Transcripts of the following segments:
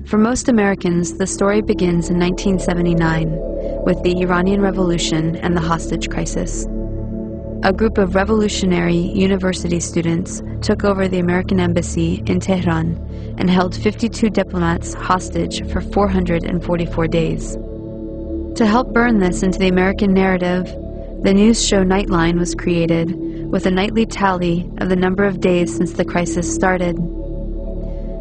For most Americans, the story begins in 1979 with the Iranian Revolution and the hostage crisis. A group of revolutionary university students took over the American embassy in Tehran and held 52 diplomats hostage for 444 days. To help burn this into the American narrative, the news show Nightline was created with a nightly tally of the number of days since the crisis started.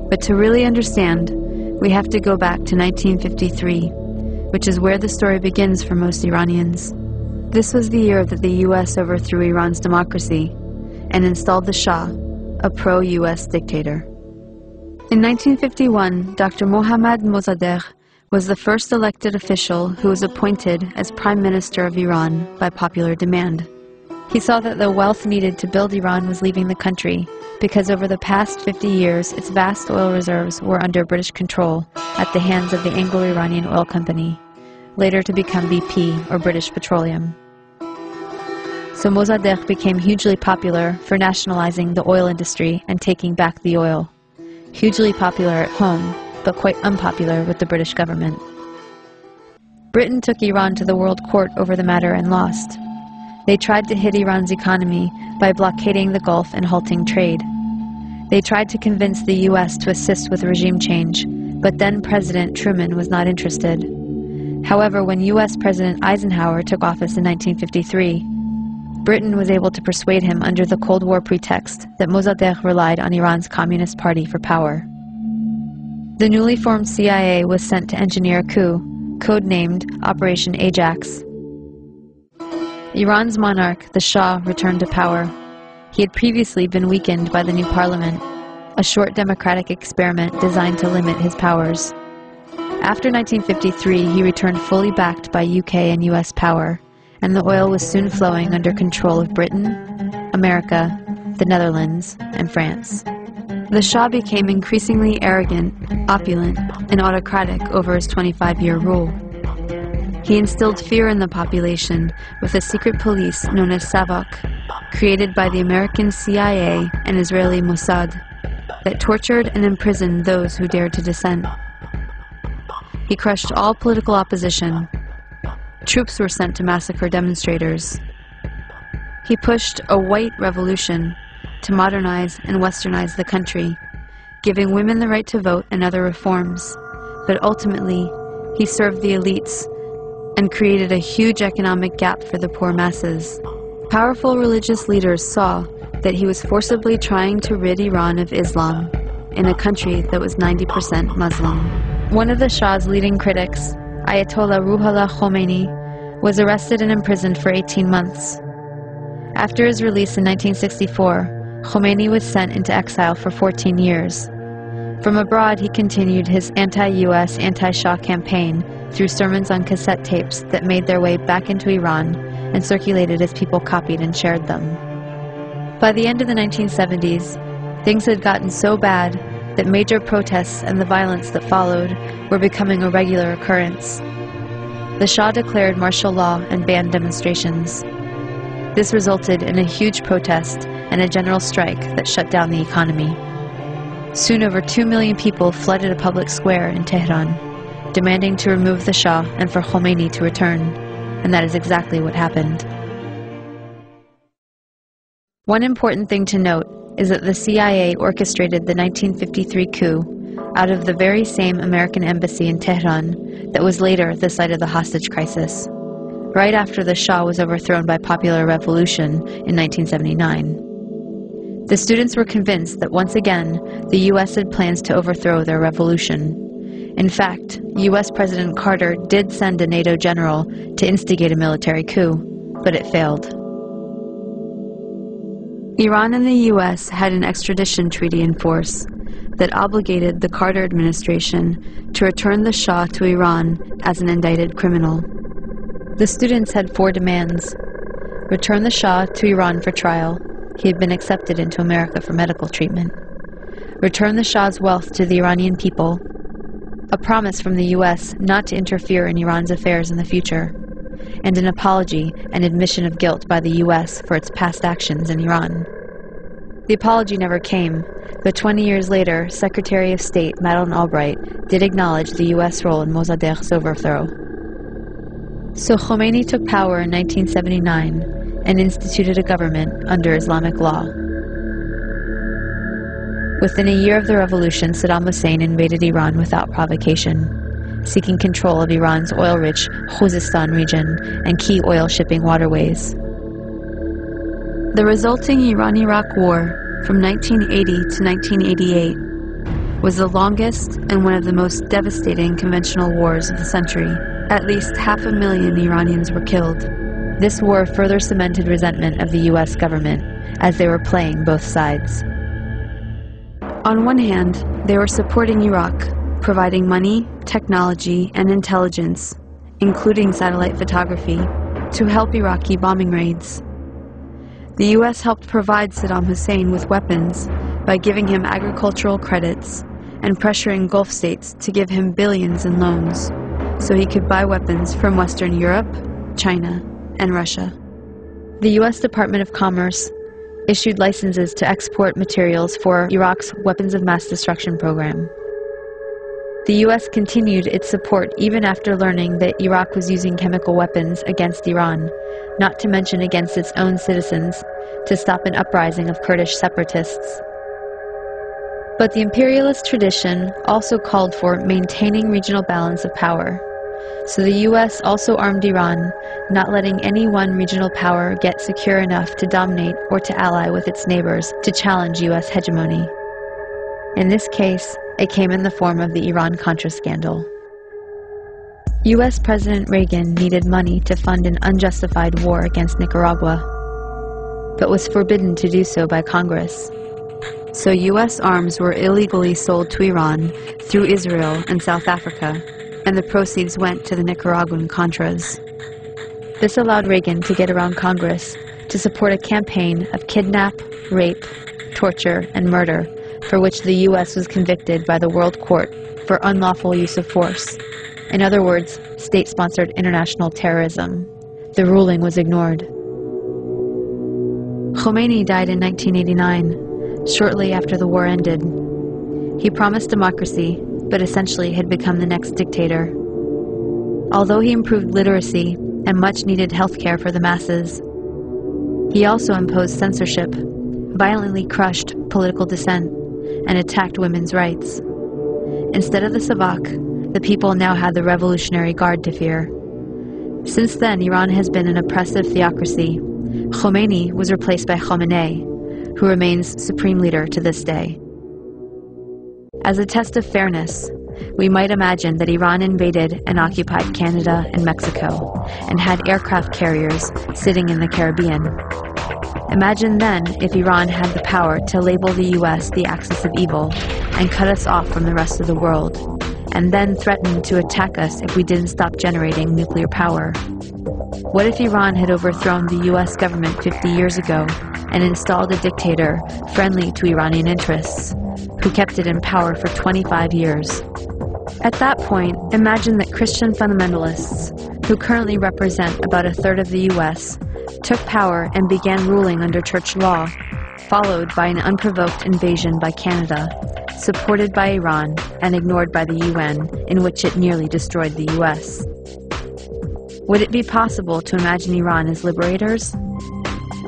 But to really understand, we have to go back to 1953, which is where the story begins for most Iranians. This was the year that the U.S. overthrew Iran's democracy and installed the Shah, a pro-U.S. dictator. In 1951, Dr. Mohammad Mossadegh was the first elected official who was appointed as Prime Minister of Iran by popular demand. He saw that the wealth needed to build Iran was leaving the country because over the past 50 years, its vast oil reserves were under British control at the hands of the Anglo-Iranian Oil Company, later to become BP, or British Petroleum. So Mossadegh became hugely popular for nationalizing the oil industry and taking back the oil. Hugely popular at home, but quite unpopular with the British government. Britain took Iran to the World Court over the matter and lost. They tried to hit Iran's economy by blockading the Gulf and halting trade. They tried to convince the U.S. to assist with regime change, but then President Truman was not interested. However, when U.S. President Eisenhower took office in 1953, Britain was able to persuade him under the Cold War pretext that Mossadegh relied on Iran's Communist Party for power. The newly formed CIA was sent to engineer a coup, codenamed Operation Ajax. Iran's monarch, the Shah, returned to power. He had previously been weakened by the new parliament, a short democratic experiment designed to limit his powers. After 1953, he returned fully backed by UK and US power, and the oil was soon flowing under control of Britain, America, the Netherlands, and France. The Shah became increasingly arrogant, opulent, and autocratic over his 25-year rule. He instilled fear in the population with a secret police known as Savak, created by the American CIA and Israeli Mossad, that tortured and imprisoned those who dared to dissent. He crushed all political opposition. Troops were sent to massacre demonstrators. He pushed a white revolution to modernize and westernize the country, giving women the right to vote and other reforms. But ultimately, he served the elites and created a huge economic gap for the poor masses. Powerful religious leaders saw that he was forcibly trying to rid Iran of Islam in a country that was 90% Muslim. One of the Shah's leading critics, Ayatollah Ruhollah Khomeini, was arrested and imprisoned for 18 months. After his release in 1964, Khomeini was sent into exile for 14 years. From abroad, he continued his anti-US, anti-Shah campaign through sermons on cassette tapes that made their way back into Iran and circulated as people copied and shared them. By the end of the 1970s, things had gotten so bad that major protests and the violence that followed were becoming a regular occurrence. The Shah declared martial law and banned demonstrations. This resulted in a huge protest and a general strike that shut down the economy. Soon over 2 million people flooded a public square in Tehran, demanding to remove the Shah and for Khomeini to return, and that is exactly what happened. One important thing to note is that the CIA orchestrated the 1953 coup out of the very same American embassy in Tehran that was later the site of the hostage crisis, right after the Shah was overthrown by popular revolution in 1979. The students were convinced that once again, the U.S. had plans to overthrow their revolution. In fact, U.S. President Carter did send a NATO general to instigate a military coup, but it failed. Iran and the U.S. had an extradition treaty in force that obligated the Carter administration to return the Shah to Iran as an indicted criminal. The students had 4 demands: return the Shah to Iran for trial. He had been accepted into America for medical treatment. Return the Shah's wealth to the Iranian people. A promise from the U.S. not to interfere in Iran's affairs in the future. And an apology and admission of guilt by the U.S. for its past actions in Iran. The apology never came, But 20 years later, Secretary of State Madeleine Albright did acknowledge the U.S. role in Mossadegh's overthrow. So Khomeini took power in 1979 and instituted a government under Islamic law. Within a year of the revolution, Saddam Hussein invaded Iran without provocation, seeking control of Iran's oil-rich Khuzestan region and key oil shipping waterways. The resulting Iran-Iraq War from 1980 to 1988 was the longest and one of the most devastating conventional wars of the century. At least 500,000 Iranians were killed. This war further cemented resentment of the U.S. government as they were playing both sides. On one hand, they were supporting Iraq, providing money, technology, and intelligence, including satellite photography, to help Iraqi bombing raids. The U.S. helped provide Saddam Hussein with weapons by giving him agricultural credits and pressuring Gulf states to give him billions in loans so he could buy weapons from Western Europe, China, and Russia. The U.S. Department of Commerce issued licenses to export materials for Iraq's weapons of mass destruction program. The U.S. continued its support even after learning that Iraq was using chemical weapons against Iran, not to mention against its own citizens, to stop an uprising of Kurdish separatists. But the imperialist tradition also called for maintaining regional balance of power. So the U.S. also armed Iran, not letting any one regional power get secure enough to dominate or to ally with its neighbors to challenge U.S. hegemony. In this case, it came in the form of the Iran-Contra scandal. U.S. President Reagan needed money to fund an unjustified war against Nicaragua, but was forbidden to do so by Congress. So U.S. arms were illegally sold to Iran through Israel and South Africa, and the proceeds went to the Nicaraguan Contras. This allowed Reagan to get around Congress to support a campaign of kidnap, rape, torture, and murder for which the U.S. was convicted by the World Court for unlawful use of force. In other words, state-sponsored international terrorism. The ruling was ignored. Khomeini died in 1989, shortly after the war ended. He promised democracy, but essentially had become the next dictator. Although he improved literacy and much-needed health care for the masses, he also imposed censorship, violently crushed political dissent, and attacked women's rights. Instead of the Savak, the people now had the Revolutionary Guard to fear. Since then, Iran has been an oppressive theocracy. Khomeini was replaced by Khamenei, who remains supreme leader to this day. As a test of fairness, we might imagine that Iran invaded and occupied Canada and Mexico, and had aircraft carriers sitting in the Caribbean. Imagine then if Iran had the power to label the U.S. the axis of evil and cut us off from the rest of the world, and then threaten to attack us if we didn't stop generating nuclear power. What if Iran had overthrown the U.S. government 50 years ago and installed a dictator friendly to Iranian interests, who kept it in power for 25 years? At that point, imagine that Christian fundamentalists, who currently represent about a third of the U.S., took power and began ruling under church law, followed by an unprovoked invasion by Canada, supported by Iran and ignored by the UN, in which it nearly destroyed the U.S. Would it be possible to imagine Iran as liberators?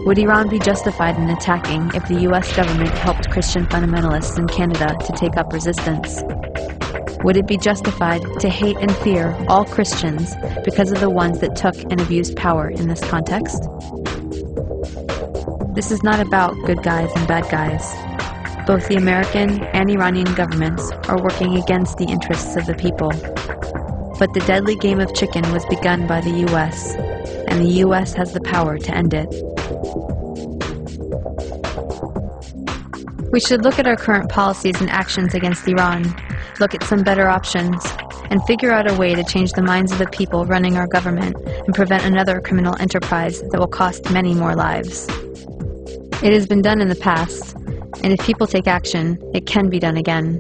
Would Iran be justified in attacking if the U.S. government helped Christian fundamentalists in Canada to take up resistance? Would it be justified to hate and fear all Christians because of the ones that took and abused power in this context? This is not about good guys and bad guys. Both the American and Iranian governments are working against the interests of the people. But the deadly game of chicken was begun by the U.S., and the U.S. has the power to end it. We should look at our current policies and actions against Iran, look at some better options, and figure out a way to change the minds of the people running our government and prevent another criminal enterprise that will cost many more lives. It has been done in the past, and if people take action, it can be done again.